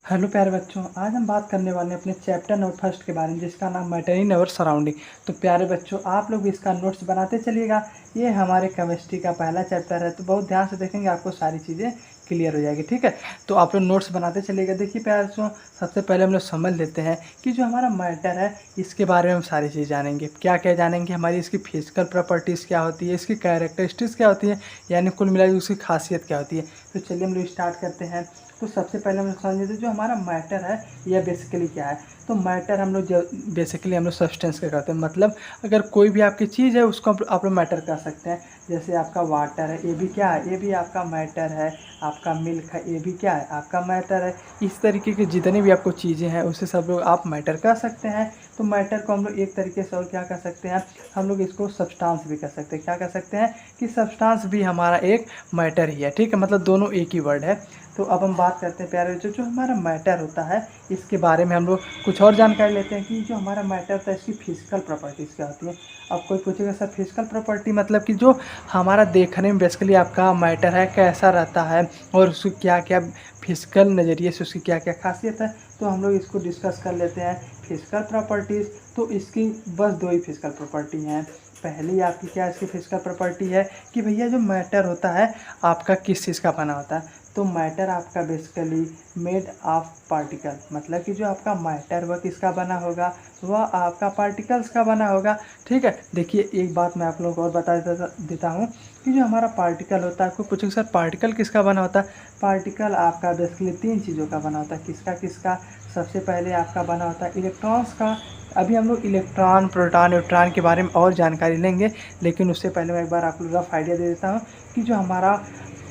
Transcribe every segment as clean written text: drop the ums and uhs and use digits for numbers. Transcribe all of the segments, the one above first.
Hello प्यारे बच्चों, आज हम बात करने वाले हैं अपने चैप्टर नंबर फर्स्ट के बारे में, जिसका नाम मैटर इन अवर सराउंडिंग। तो प्यारे बच्चों, आप लोग भी इसका नोट्स बनाते चलिएगा। ये हमारे केमिस्ट्री का पहला चैप्टर है, तो बहुत ध्यान से देखेंगे, आपको सारी चीज़ें क्लियर हो जाएगी। ठीक है, तो आप लोग नोट्स बनाते चलिएगा। देखिए प्यारे बच्चों, सबसे पहले हम लोग समझ लेते हैं कि जो हमारा मैटर है इसके बारे में हम सारी चीज़ जानेंगे। क्या क्या जानेंगे, हमारी इसकी फिजिकल प्रॉपर्टीज़ क्या होती है, इसकी कैरेक्टरिस्टिक्स क्या होती है, यानी कुल मिलाकर उसकी खासियत क्या होती है। तो चलिए हम लोग स्टार्ट करते हैं। तो सबसे पहले हम लोग समझ लेते हैं जो हमारा मैटर है यह बेसिकली क्या है। तो मैटर हम लोग बेसिकली हम लोग सब्सटेंस का करते हैं, मतलब अगर कोई भी आपकी चीज़ है उसको आप लोग मैटर कर सकते हैं। जैसे आपका वाटर है, ये भी क्या है, ये भी आपका मैटर है। आपका मिल्क है, ये भी क्या है, आपका मैटर है। इस तरीके के जितनी भी आपको चीज़ें हैं उसे सब लोग आप मैटर कर सकते हैं। तो मैटर को हम लोग एक तरीके से और क्या कर सकते हैं, हम लोग इसको सब्सटेंस भी कर सकते हैं। क्या कर सकते हैं कि सब्सटेंस भी हमारा एक मैटर ही है। ठीक है, मतलब दोनों एक ही वर्ड है। तो अब हम बात करते हैं प्यारे बच्चों, जो हमारा मैटर होता है इसके बारे में हम लोग कुछ और जानकारी लेते हैं कि जो हमारा मैटर होता है इसकी फिजिकल प्रॉपर्टीज़ क्या होती हैं। अब कोई पूछेगा सर फिजिकल प्रॉपर्टी मतलब कि जो हमारा देखने में बेसिकली आपका मैटर है कैसा रहता है और उसकी क्या क्या फिजिकल नज़रिए से उसकी क्या क्या खासियत है। तो हम लोग इसको डिस्कस कर लेते हैं। फिजिकल प्रॉपर्टीज़, तो इसकी बस दो ही फिजिकल प्रॉपर्टी हैं। पहली आपकी क्या इसकी फिजिकल प्रॉपर्टी है कि भैया जो मैटर होता है आपका किस चीज़ का बना होता है। तो मैटर आपका बेसिकली मेड ऑफ पार्टिकल, मतलब कि जो आपका मैटर वह किसका बना होगा, वह आपका पार्टिकल्स का बना होगा। ठीक है, देखिए एक बात मैं आप लोगों को और बता देता हूँ कि जो हमारा पार्टिकल होता है, आपको पूछेंगे सर पार्टिकल किसका बना होता है। पार्टिकल आपका बेसिकली तीन चीज़ों का बना होता है। किसका किसका, सबसे पहले आपका बना होता है इलेक्ट्रॉन्स का। अभी हम लोग इलेक्ट्रॉन, प्रोटॉन, न्यूट्रॉन के बारे में और जानकारी लेंगे, लेकिन उससे पहले मैं एक बार आप लोग रफ आइडिया दे देता हूँ कि जो हमारा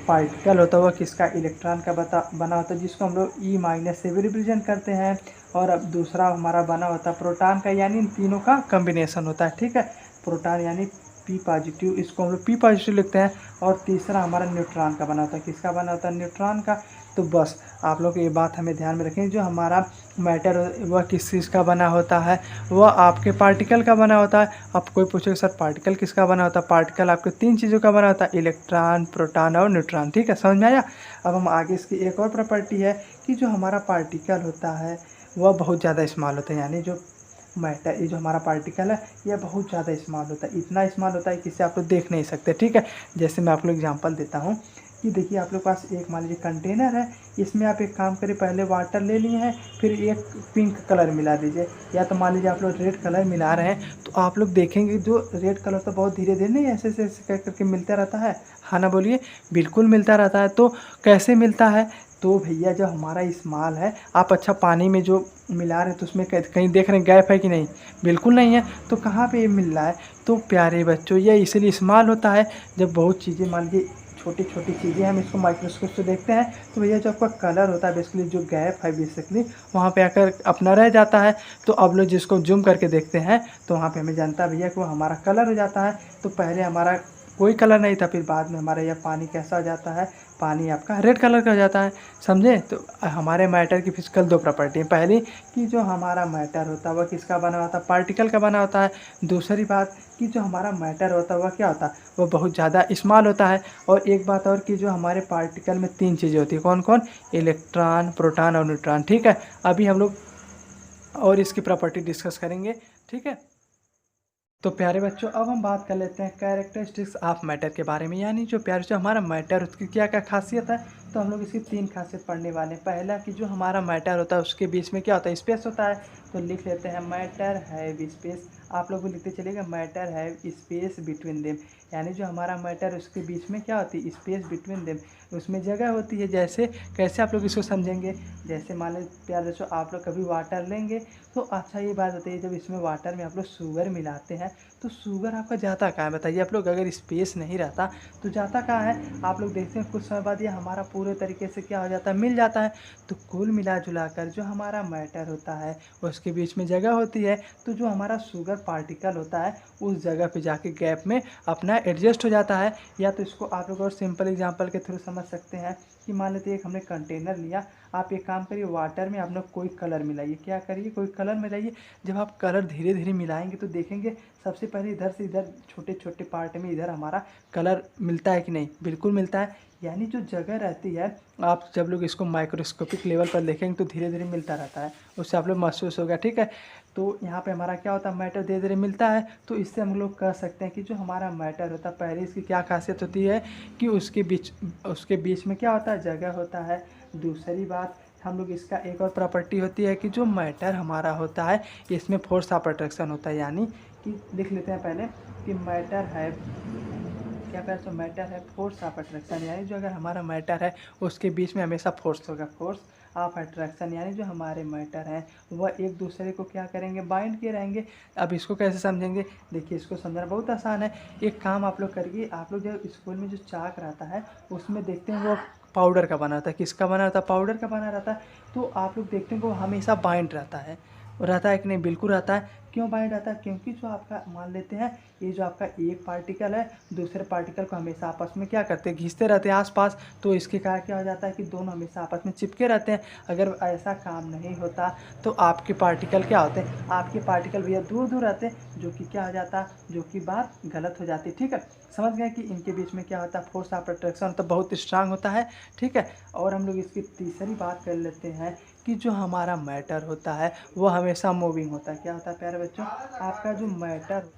पार्टिकल होता है वह किसका, इलेक्ट्रॉन का बना होता है, जिसको हम लोग ई माइनस से भी रिप्रेजेंट करते हैं। और अब दूसरा हमारा बना होता है प्रोटॉन का, यानी इन तीनों का कम्बिनेशन होता है। ठीक है, प्रोटॉन यानी पी पॉजिटिव, इसको हम लोग पी पॉजिटिव लिखते हैं। और तीसरा हमारा न्यूट्रॉन का बना होता है। किसका बना होता है, न्यूट्रॉन का। तो बस आप लोग ये बात हमें ध्यान में रखें, जो हमारा मैटर वह किस चीज़ का बना होता है, वह आपके पार्टिकल का बना होता है। अब कोई पूछेगा सर पार्टिकल किसका बना होता है, पार्टिकल आपके तीन चीज़ों का बना होता है, इलेक्ट्रॉन, प्रोटॉन और न्यूट्रॉन। ठीक है, समझ में आया। अब हम आगे इसकी एक और प्रॉपर्टी है कि जो हमारा पार्टिकल होता है वह बहुत ज़्यादा स्मॉल होता है, यानी जो मैटर, ये जो हमारा पार्टिकल है यह बहुत ज़्यादा स्मॉल होता है। इतना स्मॉल होता है कि इसे आप लोग देख नहीं सकते। ठीक है, जैसे मैं आप लोग एग्जांपल देता हूँ कि देखिए आप लोग पास एक मान लीजिए कंटेनर है, इसमें आप एक काम करिए, पहले वाटर ले लिए हैं, फिर एक पिंक कलर मिला दीजिए, या तो मान लीजिए आप लोग रेड कलर मिला रहे हैं। तो आप लोग देखेंगे जो रेड कलर तो बहुत धीरे धीरे नहीं ऐसे ऐसे करके मिलता रहता है। हाँ ना, बोलिए। बिल्कुल मिलता रहता है। तो कैसे मिलता है, तो भैया जो हमारा इस्तेमाल है, आप अच्छा पानी में जो मिला रहे हैं तो उसमें कहीं देख रहे हैं गैप है कि नहीं, बिल्कुल नहीं है। तो कहाँ पे ये मिल रहा है, तो प्यारे बच्चों ये इसलिए इस्तेमाल होता है जब बहुत चीज़ें, मान लीजिए छोटी छोटी चीज़ें हम इसको माइक्रोस्कोप से देखते हैं, तो भैया जो आपका कलर होता है बेसिकली जो गैप है बेसिकली वहाँ पे आकर अपना रह जाता है। तो अब लोग जिसको जूम करके देखते हैं तो वहाँ पे हमें जानता है भैया कि वो हमारा कलर हो जाता है। तो पहले हमारा कोई कलर नहीं था, फिर बाद में हमारा यह पानी कैसा हो जाता है, पानी आपका रेड कलर का हो जाता है। समझे। तो हमारे मैटर की फिजिकल दो प्रॉपर्टी है। पहली कि जो हमारा मैटर होता है वह किसका बना होता है, पार्टिकल का बना होता है। दूसरी बात कि जो हमारा मैटर होता है वह क्या होता है, वह बहुत ज़्यादा स्मॉल होता है। और एक बात और कि जो हमारे पार्टिकल में तीन चीज़ें होती है, कौन कौन, इलेक्ट्रॉन, प्रोटॉन और न्यूट्रॉन। ठीक है, अभी हम लोग और इसकी प्रॉपर्टी डिस्कस करेंगे। ठीक है, तो प्यारे बच्चों अब हम बात कर लेते हैं कैरेक्टरिस्टिक्स ऑफ मैटर के बारे में, यानी जो प्यारे बच्चों हमारा मैटर उसकी क्या क्या खासियत है। तो हम लोग इसकी तीन खासियत पढ़ने वाले हैं। पहला कि जो हमारा मैटर होता है उसके बीच में क्या होता है, स्पेस होता है। तो लिख लेते हैं मैटर हैव स्पेस। आप लोग भी लिखते चलिएगा matter have space between them, यानी जो हमारा मैटर उसके बीच में क्या होती है, स्पेस बिटवीन देम, उसमें जगह होती है। जैसे कैसे आप लोग इसको समझेंगे, जैसे मान लीजिए प्यारे बच्चों आप लोग कभी वाटर लेंगे, तो अच्छा ये बात बताइए जब इसमें वाटर में आप लोग शुगर मिलाते हैं तो शुगर आपका जाता कहाँ है, बताइए आप लोग। अगर स्पेस नहीं रहता तो जाता कहाँ है, आप लोग देखते हैं कुछ समय बाद ये हमारा पूरे तरीके से क्या हो जाता है, मिल जाता है। तो कुल मिला जुला कर जो हमारा मैटर होता है उसके बीच में जगह होती है। तो जो हमारा शुगर पार्टिकल होता है उस जगह पे जाके गैप में अपना एडजस्ट हो जाता है। या तो इसको आप लोग और सिंपल एग्जांपल के थ्रू समझ सकते हैं कि मान लेते हैं एक हमने कंटेनर लिया, आप एक काम करिए वाटर में आपने कोई कलर मिलाइए, क्या करिए कोई कलर मिलाइए। जब आप कलर धीरे धीरे मिलाएंगे तो देखेंगे सबसे पहले इधर से इधर छोटे छोटे पार्ट में इधर हमारा कलर मिलता है कि नहीं, बिल्कुल मिलता है। यानी जो जगह रहती है, आप जब लोग इसको माइक्रोस्कोपिक लेवल पर देखेंगे तो धीरे धीरे मिलता रहता है, उससे आप लोग महसूस होगा, ठीक है। तो यहाँ पे हमारा क्या होता है, मैटर धीरे धीरे मिलता है। तो इससे हम लोग कह सकते हैं कि जो हमारा मैटर होता है, पहले इसकी क्या खासियत होती है कि उसके बीच में क्या होता है, जगह होता है। दूसरी बात हम लोग इसका एक और प्रॉपर्टी होती है कि जो मैटर हमारा होता है इसमें फोर्स ऑफ अट्रैक्शन होता है। यानी कि लिख लेते हैं पहले कि मैटर है क्या, पहले तो मैटर है फोर्स ऑफ अट्रैक्शन, यानी जो अगर हमारा मैटर है उसके बीच में हमेशा फोर्स होगा, फोर्स ऑफ अट्रैक्शन। यानी जो हमारे मैटर हैं वह एक दूसरे को क्या करेंगे, बाइंड किए रहेंगे। अब इसको कैसे समझेंगे, देखिए इसको समझना बहुत आसान है। एक काम आप लोग करिए, आप लोग जब स्कूल में जो चाक रहता है उसमें देखते हैं वो पाउडर का बना रहता है, किसका बना रहता है, पाउडर का बना रहता है। तो आप लोग देखते हैं वो हमेशा बाइंड रहता है कि नहीं, बिल्कुल रहता है। क्यों बाइंड रहता है, क्योंकि जो आपका मान लेते हैं ये जो आपका एक पार्टिकल है दूसरे पार्टिकल को हमेशा आपस में क्या करते हैं, घिसते रहते हैं आसपास। तो इसके कारण क्या हो जाता है कि दोनों हमेशा आपस में चिपके रहते हैं। अगर ऐसा काम नहीं होता तो आपके पार्टिकल क्या होते हैं, आपके पार्टिकल भैया दूर दूर रहते हैं, जो कि क्या हो जाता, जो कि बात गलत हो जाती, ठीक है। समझ गए कि इनके बीच में क्या होता है, फोर्स ऑफ अट्रैक्शन तो बहुत स्ट्रांग होता है, ठीक है। और हम लोग इसकी तीसरी बात कर लेते हैं कि जो हमारा मैटर होता है वो हमेशा मूविंग होता है। क्या होता है प्यारे बच्चों, आपका जो मैटर,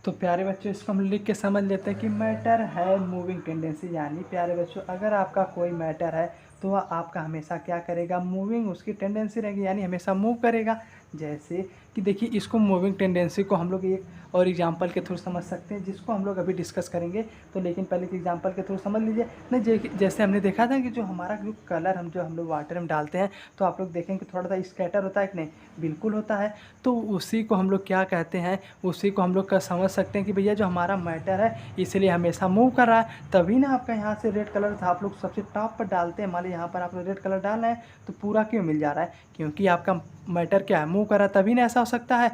तो प्यारे बच्चों इसको हम लिख के समझ लेते हैं कि मैटर है मूविंग टेंडेंसी। यानी प्यारे बच्चों अगर आपका कोई मैटर है तो वह आपका हमेशा क्या करेगा, मूविंग उसकी टेंडेंसी रहेगी, यानी हमेशा मूव करेगा। जैसे कि देखिए इसको मूविंग टेंडेंसी को हम लोग एक और एग्जांपल के थ्रू समझ सकते हैं, जिसको हम लोग अभी डिस्कस करेंगे। तो लेकिन पहले के एग्जांपल के थ्रू समझ लीजिए। नहीं जैसे हमने देखा था कि जो हमारा जो कलर हम लोग वाटर में डालते हैं तो आप लोग देखेंगे कि थोड़ा सा स्कैटर होता है कि नहीं, बिल्कुल होता है। तो उसी को हम लोग क्या कहते हैं, उसी को हम लोग का समझ सकते हैं कि भैया जो हमारा मैटर है इसलिए हमेशा मूव कर रहा है। तभी ना आपका यहाँ से रेड कलर था, आप लोग सबसे टॉप पर डालते हैं, मान लीजिए यहाँ पर आप लोग रेड कलर डाल रहे हैं तो पूरा क्यों मिल जा रहा है, क्योंकि आपका मैटर क्या है, मूव कर रहा है, तभी ना ऐसा हो सकता है।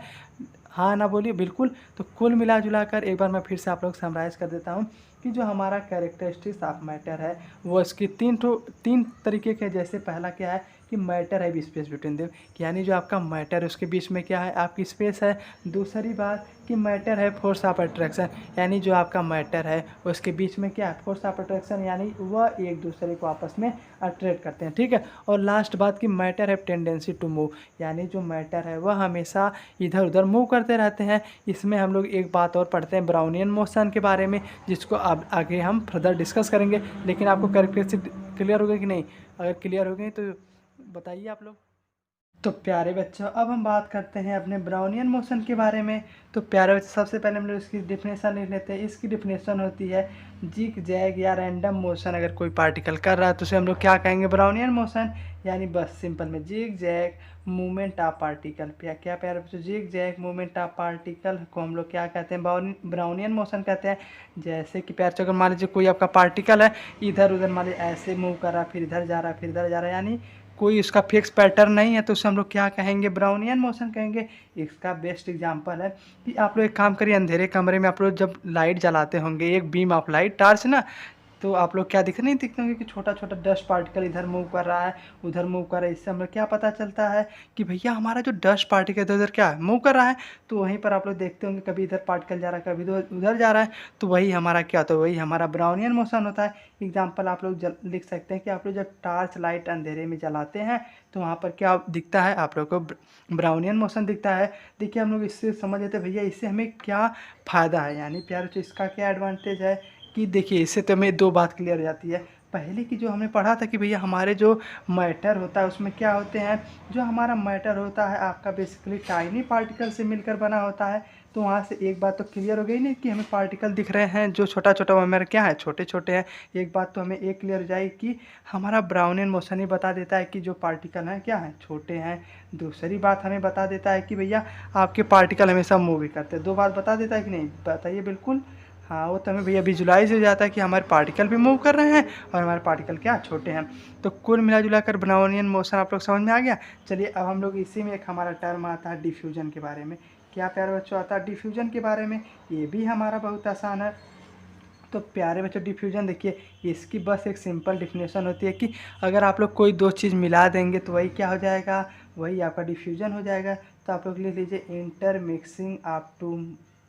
हाँ ना बोलिए, बिल्कुल। तो कुल मिला जुला कर एक बार मैं फिर से आप लोग समराइज़ कर देता हूँ कि जो हमारा कैरेक्टरिस्टिक्स ऑफ मैटर है वो इसकी तीन तरीके के। जैसे पहला क्या है कि मैटर है स्पेस बिटवीन देम, यानी जो आपका मैटर है उसके बीच में क्या है, आपकी स्पेस है। दूसरी बात कि मैटर है फोर्स ऑफ अट्रैक्शन, यानी जो आपका मैटर है उसके बीच में क्या है, फोर्स ऑफ अट्रैक्शन, यानी वह एक दूसरे को आपस में अट्रैक्ट करते हैं, ठीक है। और लास्ट बात कि मैटर है टेंडेंसी टू मूव, यानी जो मैटर है वह हमेशा इधर उधर मूव करते रहते हैं। इसमें हम लोग एक बात और पढ़ते हैं ब्राउनियन मोशन के बारे में, जिसको अब आगे हम फर्दर डिस्कस करेंगे। लेकिन आपको कैरेक्टरिस्टिक क्लियर हो गई कि नहीं, अगर क्लियर हो गई तो बताइए आप लोग। तो प्यारे बच्चों अब हम बात करते हैं अपने ब्राउनियन मोशन के बारे में। तो प्यारे बच्चों सबसे पहले हम लोग इसकी डिफिनेशन लिख लेते हैं। इसकी डिफिनेशन होती है जिग जैग या रैंडम मोशन, अगर कोई पार्टिकल कर रहा है तो उसे हम लोग क्या कहेंगे, ब्राउनियन मोशन। यानी बस सिंपल में zig zag movement of particle, क्या प्यारे बच्चों, zig zag movement of particle को हम लोग क्या कहते हैं, ब्राउनियन मोशन कहते हैं। जैसे कि प्यारे बच्चों अगर मान लीजिए कोई आपका पार्टिकल है इधर उधर मान लीजिए ऐसे मूव कर रहा है, फिर इधर जा रहा है, फिर इधर जा रहा है, यानी कोई इसका फिक्स पैटर्न नहीं है, तो उसे हम लोग क्या कहेंगे, ब्राउनियन मोशन कहेंगे। इसका बेस्ट एग्जांपल है कि आप लोग एक काम करिए, अंधेरे कमरे में आप लोग जब लाइट जलाते होंगे, एक बीम ऑफ लाइट टॉर्च ना, तो आप लोग क्या दिख नहीं दिखते होंगे कि छोटा छोटा डस्ट पार्टिकल इधर मूव कर रहा है उधर मूव कर रहा है। इससे हमें क्या पता चलता है कि भैया हमारा जो डस्ट पार्टिकल इधर उधर क्या है, मूव कर रहा है। तो वहीं पर आप लोग देखते होंगे कभी इधर पार्टिकल जा रहा है कभी उधर जा रहा है, तो वही हमारा क्या होता है, वही हमारा ब्राउनियन मोशन होता है। एग्जाम्पल आप लोग लिख सकते हैं कि आप लोग जब टॉर्च लाइट अंधेरे में जलाते हैं तो वहाँ पर क्या दिखता है, आप लोग को ब्राउनियन मोशन दिखता है। देखिए हम लोग इससे समझ लेते हैं भैया इससे हमें क्या फ़ायदा है, यानी प्यारे बच्चों इसका क्या एडवांटेज है कि देखिए इससे तो हमें दो बात क्लियर हो जाती है। पहले की जो हमने पढ़ा था कि भैया हमारे जो मैटर होता है उसमें क्या होते हैं, जो हमारा मैटर होता है आपका बेसिकली टाइनी पार्टिकल से मिलकर बना होता है। तो वहाँ से एक बात तो क्लियर हो गई नहीं कि हमें पार्टिकल दिख रहे हैं जो छोटा छोटा, वो हमारे क्या है, छोटे छोटे हैं। एक बात तो हमें एक क्लियर हो जाएगी कि हमारा ब्राउनियन मोशन ही बता देता है कि जो पार्टिकल हैं क्या हैं, छोटे हैं। दूसरी बात हमें बता देता है कि भैया आपके पार्टिकल हमेशा मूव भी करते हैं। दो बात बता देता है कि नहीं, बताइए बिल्कुल। हाँ वो तो हमें भैया विजुलाइज हो जाता है कि हमारे पार्टिकल भी मूव कर रहे हैं और हमारे पार्टिकल क्या छोटे हैं। तो कुल मिला जुला कर ब्राउनियन मोशन आप लोग समझ में आ गया। चलिए अब हम लोग इसी में एक हमारा टर्म आता है डिफ्यूजन के बारे में। क्या प्यारे बच्चों आता है डिफ्यूजन के बारे में, ये भी हमारा बहुत आसान है। तो प्यारे बच्चों डिफ्यूजन देखिए, इसकी बस एक सिंपल डिफिनेशन होती है कि अगर आप लोग कोई दो चीज़ मिला देंगे तो वही क्या हो जाएगा, वही आपका डिफ्यूजन हो जाएगा। तो आप लोग लिख लीजिए inter mixing of two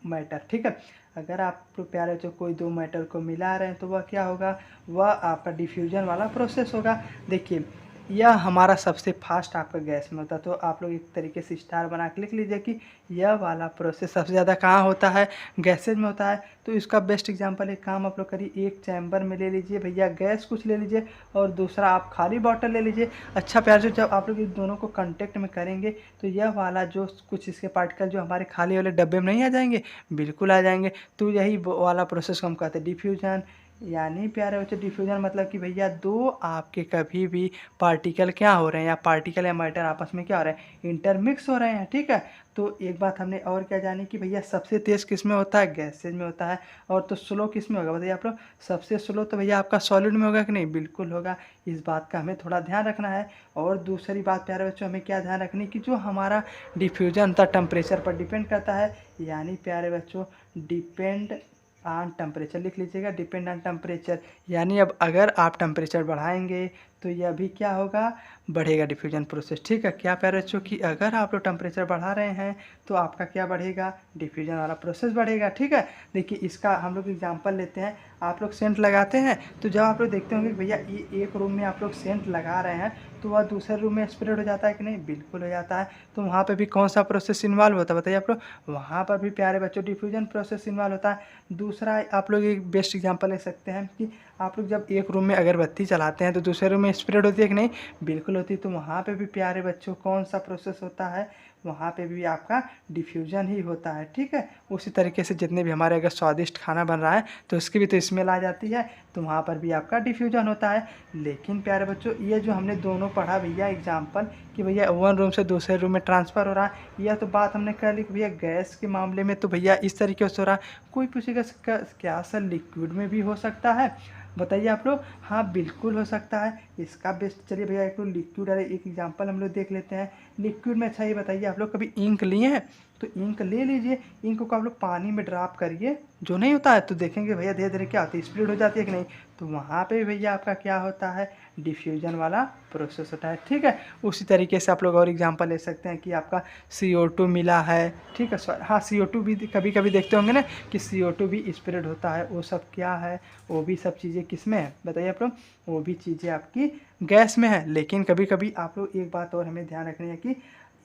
matter, ठीक है। अगर आप लोग प्यारे बच्चों कोई दो मैटर को मिला रहे हैं तो वह क्या होगा, वह आपका डिफ्यूजन वाला प्रोसेस होगा। देखिए यह हमारा सबसे फास्ट आपका गैस में होता है, तो आप लोग एक तरीके से स्टार बना के लिख लीजिए कि यह वाला प्रोसेस सबसे ज़्यादा कहाँ होता है, गैसेज में होता है। तो इसका बेस्ट एग्जांपल एक काम आप लोग करिए, एक चैम्बर में ले लीजिए भैया गैस कुछ ले लीजिए और दूसरा आप खाली बॉटल ले लीजिए। अच्छा प्यार से जब आप लोग इन दोनों को कांटेक्ट में करेंगे तो यह वाला जो कुछ इसके पार्टिकल जो हमारे खाली वाले डब्बे में नहीं आ जाएंगे, बिल्कुल आ जाएंगे। तो यही वाला प्रोसेस को हम कहते हैं डिफ्यूजन। यानी प्यारे बच्चे डिफ्यूजन मतलब कि भैया दो आपके कभी भी पार्टिकल क्या हो रहे हैं, या पार्टिकल या मैटर आपस में क्या हो रहे हैं, इंटरमिक्स हो रहे हैं, ठीक है। तो एक बात हमने और क्या जानी कि भैया सबसे तेज़ किस में होता है, गैसेज में होता है। और तो स्लो किस में होगा बताइए आप लोग, सबसे स्लो तो भैया आपका सॉलिड में होगा कि नहीं, बिल्कुल होगा। इस बात का हमें थोड़ा ध्यान रखना है। और दूसरी बात प्यारे बच्चों हमें क्या ध्यान रखनी कि जो हमारा डिफ्यूजन था टेम्परेचर पर डिपेंड करता है। यानी प्यारे बच्चों डिपेंड ऑन टेम्परेचर लिख लीजिएगा, डिपेंड ऑन टेम्परेचर। यानी अब अगर आप टेम्परेचर बढ़ाएंगे तो यह भी क्या होगा, बढ़ेगा डिफ्यूजन प्रोसेस, ठीक है। क्या प्यारे बच्चों कि अगर आप लोग टेम्परेचर बढ़ा रहे हैं तो आपका क्या बढ़ेगा, डिफ्यूजन वाला प्रोसेस बढ़ेगा, ठीक है। देखिए इसका हम लोग एग्जांपल लेते हैं। आप लोग सेंट लगाते हैं तो जब आप लोग देखते होंगे भैया ये एक रूम में आप लोग सेंट लगा रहे हैं तो वह दूसरे रूम में स्प्रेड हो जाता है कि नहीं, बिल्कुल हो जाता है। तो वहाँ पे भी कौन सा प्रोसेस इन्वॉल्व होता है बताइए आप लोग, वहाँ पर भी प्यारे बच्चों डिफ्यूजन प्रोसेस इन्वॉल्व होता है। दूसरा आप लोग एक बेस्ट एग्जांपल ले सकते हैं कि आप लोग जब एक रूम में अगरबत्ती चलाते हैं तो दूसरे रूम में स्प्रेड होती है कि नहीं, बिल्कुल होती है। तो वहाँ पे भी प्यारे बच्चों कौन सा प्रोसेस होता है, वहाँ पे भी आपका डिफ्यूजन ही होता है, ठीक है। उसी तरीके से जितने भी हमारे अगर स्वादिष्ट खाना बन रहा है तो उसकी भी तो स्मेल आ जाती है, तो वहाँ पर भी आपका डिफ्यूजन होता है। लेकिन प्यारे बच्चों ये जो हमने दोनों पढ़ा भैया एग्जाम्पल कि भैया वन रूम से दूसरे रूम में ट्रांसफ़र हो रहा है, यह तो बात हमने कर ली कि भैया गैस के मामले में तो भैया इस तरीके से हो रहा है। कोई पूछेगा क्या सर लिक्विड में भी हो सकता है, बताइए आप लोग, हाँ बिल्कुल हो सकता है। इसका बेस्ट चलिए भैया एक लिक्विड वाले एक एग्जांपल हम लोग देख लेते हैं। लिक्विड में अच्छा ये बताइए आप लोग कभी इंक लिए हैं, तो इंक ले लीजिए, इंक को आप लोग पानी में ड्रॉप करिए, जो नहीं होता है तो देखेंगे भैया धीरे धीरे क्या होती है, स्प्रेड हो जाती है कि नहीं। तो वहाँ पे भैया आपका क्या होता है, डिफ्यूजन वाला प्रोसेस होता है, ठीक है। उसी तरीके से आप लोग और एग्जांपल ले सकते हैं कि आपका CO2 मिला है, ठीक है। हाँ CO2 भी कभी कभी देखते होंगे ना कि CO2 भी स्प्रेड होता है, वो सब क्या है, वो भी सब चीज़ें किस में है बताइए आप लोग, वो भी चीज़ें आपकी गैस में है। लेकिन कभी कभी आप लोग एक बात और हमें ध्यान रखनी है कि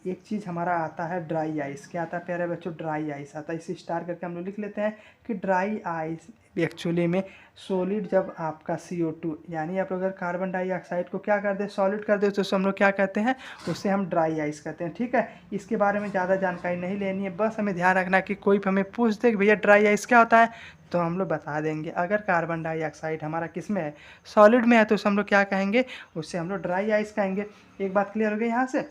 एक चीज़ हमारा आता है ड्राई आइस, क्या आता है प्यारे बच्चों, ड्राई आइस आता है। इसे स्टार करके हम लोग लिख लेते हैं कि ड्राई आइस एक्चुअली में सॉलिड जब आपका CO2 यानी आप लोग अगर कार्बन डाइऑक्साइड को क्या कर दे, सॉलिड कर दे, तो उसे हम लोग क्या कहते हैं, उससे हम ड्राई आइस कहते हैं, ठीक है। इसके बारे में ज़्यादा जानकारी नहीं लेनी है, बस हमें ध्यान रखना कि कोई हमें पूछ दे कि भैया ड्राई आइस क्या होता है, तो हम लोग बता देंगे। अगर कार्बन डाइऑक्साइड हमारा किस में है, सॉलिड में है, तो उसे हम लोग क्या कहेंगे, उससे हम लोग ड्राई आइस कहेंगे। एक बात क्लियर हो गई यहाँ से।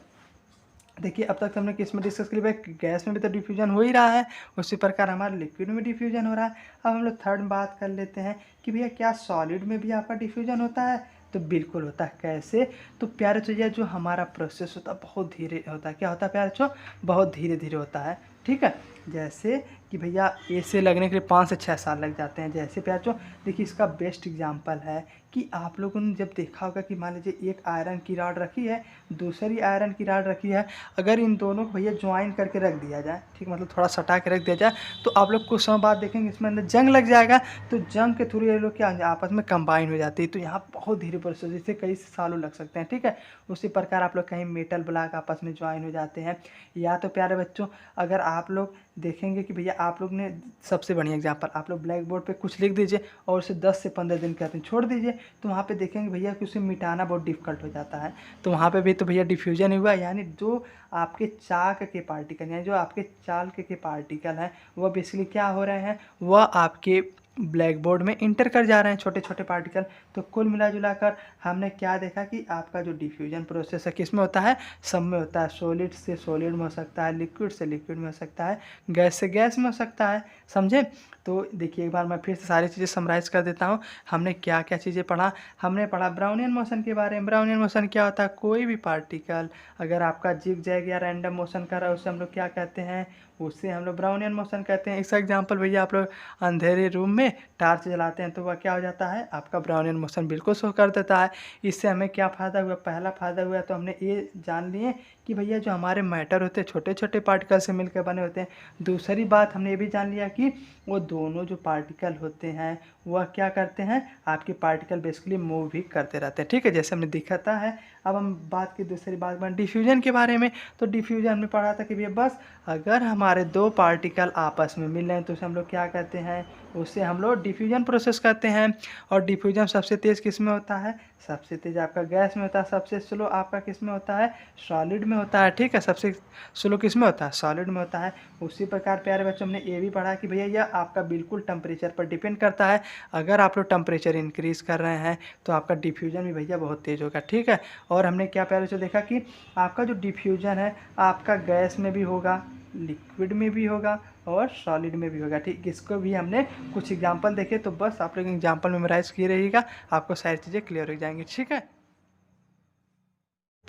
देखिए अब तक हमने किस में डिस्कस किया, भाई गैस में भी तो डिफ्यूजन हो ही रहा है, उसी प्रकार हमारे लिक्विड में डिफ्यूजन हो रहा है। अब हम लोग थर्ड बात कर लेते हैं कि भैया क्या सॉलिड में भी आपका डिफ्यूजन होता है, तो बिल्कुल होता है। कैसे, तो प्यारे चीज़ जो हमारा प्रोसेस होता है बहुत धीरे होता है, क्या होता है प्यारे चो, बहुत धीरे धीरे होता है, ठीक है। जैसे कि भैया ए से लगने के लिए 5 से 6 साल लग जाते हैं। जैसे प्यारे चो देखिए इसका बेस्ट एग्जांपल है कि आप लोगों ने जब देखा होगा कि मान लीजिए एक आयरन की रॉड रखी है, दूसरी आयरन की रॉड रखी है, अगर इन दोनों को भैया ज्वाइन करके रख दिया जाए, ठीक मतलब थोड़ा सटा के रख दिया जाए, तो आप लोग कुछ समय बाद देखेंगे इसमें अंदर जंग लग जाएगा, तो जंग के थ्रू ये लोग क्या आपस में कंबाइन हो जाती है। तो यहाँ बहुत धीरे प्रोसेस, इससे कई सालों लग सकते हैं, ठीक है। उसी प्रकार आप लोग कहीं मेटल ब्लॉक आपस में ज्वाइन हो जाते हैं, या तो प्यारे बच्चों अगर आप लोग देखेंगे कि भैया आप लोग ने सबसे बढ़िया एग्जांपल, आप लोग ब्लैक बोर्ड पे कुछ लिख दीजिए और उसे 10 से 15 दिन कहते हैं छोड़ दीजिए, तो वहाँ पे देखेंगे भैया कि उसे मिटाना बहुत डिफिकल्ट हो जाता है। तो वहाँ पे भी तो भैया डिफ्यूजन हुआ, यानी जो आपके चाक के पार्टिकल यानी जो आपके चाल के पार्टिकल हैं वह बेसिकली क्या हो रहे हैं, वह आपके ब्लैक बोर्ड में इंटर कर जा रहे हैं छोटे छोटे पार्टिकल। तो कुल मिला जुला कर हमने क्या देखा कि आपका जो डिफ्यूजन प्रोसेस है किस में होता है, सब में होता है। सॉलिड से सॉलिड में हो सकता है, लिक्विड से लिक्विड में हो सकता है, गैस से गैस में हो सकता है, समझे। तो देखिए एक बार मैं फिर से सारी चीज़ें समराइज़ कर देता हूँ। हमने क्या क्या चीज़ें पढ़ा, हमने पढ़ा ब्राउनियन मोशन के बारे में। ब्राउनियन मोशन क्या होता है, कोई भी पार्टिकल अगर आपका जिग जैग या रैंडम मोशन कर रहा है उसे हम लोग क्या कहते हैं, उससे हम लोग ब्राउनियन मोशन कहते हैं। इसका एग्जांपल भैया आप लोग अंधेरे रूम में में टार्च जलाते हैं तो वह क्या हो जाता है, आपका ब्राउनियन मोशन बिल्कुल शो कर देता है। इससे हमें क्या फ़ायदा हुआ, पहला फ़ायदा हुआ तो हमने ये जान लिए कि भैया जो हमारे मैटर होते हैं छोटे छोटे पार्टिकल से मिलकर बने होते हैं। दूसरी बात हमने ये भी जान लिया कि वो दोनों जो पार्टिकल होते हैं वह क्या करते हैं, आपके पार्टिकल बेसिकली मूव भी करते रहते हैं। ठीक है, जैसे हमने दिखाता है। अब हम बात की दूसरी बात में डिफ्यूजन के बारे में। तो डिफ्यूजन में पढ़ा था कि भैया बस अगर हमारे दो पार्टिकल आपस में मिल रहे हैं तो उसे हम लोग क्या कहते हैं, उससे हम लोग डिफ्यूजन प्रोसेस करते हैं। और डिफ्यूजन सबसे तेज़ किस में होता है, सबसे तेज़ आपका गैस में होता है। सबसे स्लो आपका किस में होता है, सॉलिड में होता है। ठीक है, सबसे स्लो किस में होता है, सॉलिड में होता है। उसी प्रकार प्यारे बच्चों हमने ये भी पढ़ा कि भैया यह आपका बिल्कुल टेम्परेचर पर डिपेंड करता है। अगर आप लोग टेम्परेचर इंक्रीज़ कर रहे हैं तो आपका डिफ्यूजन भी भैया बहुत तेज़ होगा। ठीक है, और हमने क्या प्यारे बच्चों देखा कि आपका जो डिफ्यूजन है आपका गैस में भी होगा, लिक्विड में भी होगा और सॉलिड में भी होगा। ठीक, इसको भी हमने कुछ एग्जांपल देखे, तो बस आप लोग एग्जांपल मेमोराइज किए रहिएगा, आपको सारी चीज़ें क्लियर हो जाएंगी। ठीक है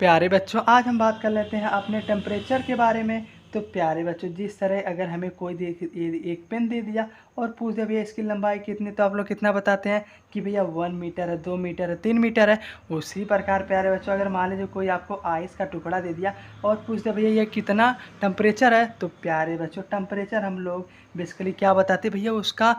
प्यारे बच्चों, आज हम बात कर लेते हैं अपने टेम्परेचर के बारे में। तो प्यारे बच्चों, जिस तरह अगर हमें कोई एक पेन दे दिया और पूछ दिया भैया इसकी लंबाई कितनी, तो आप लोग कितना बताते हैं कि भैया 1 मीटर है, 2 मीटर है, 3 मीटर है। उसी प्रकार प्यारे बच्चों अगर मान लीजिए कोई आपको आइस का टुकड़ा दे दिया और पूछ दिया भैया ये कितना टेम्परेचर है, तो प्यारे बच्चों टेम्परेचर हम लोग बेसिकली क्या बताते भैया, उसका